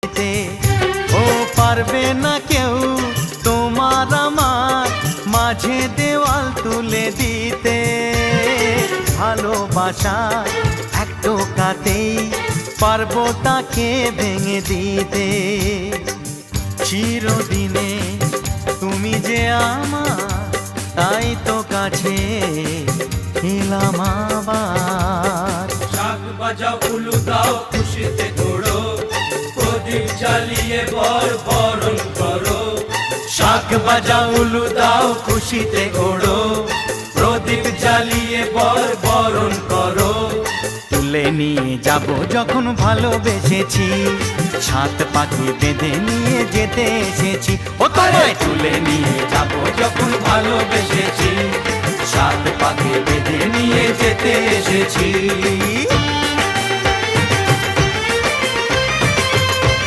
দিতে। ও পারবে না কেউ তোমার আমার মাঝে দেওয়াল তুলে দিতে। ভালোবাসা এক টোকাতেই পারবো তাকে ভেঙে দিতে। চিরদিনে তুমি যে আমার, তাই তো কাছে এলাম আবার। শাক বাজাও উলু দাও খুশিতে ঘোড়ো, প্রদীপ জ্বালিয়ে বর বরণ করো। শাক বাজাও উলু দাও খুশিতে ওড়ো, প্রদীপ জ্বালিয়ে বর বরণ করো। তুলে নিয়ে যাব যখন ভালোবেসেছি, সাত পাখি বেঁধে নিয়ে যেতে এসেছি। ও তোমায় তুলে নিয়ে যাব যখন ভালোবেসেছি, সাত পাখি বেঁধে নিয়ে যেতে এসেছি।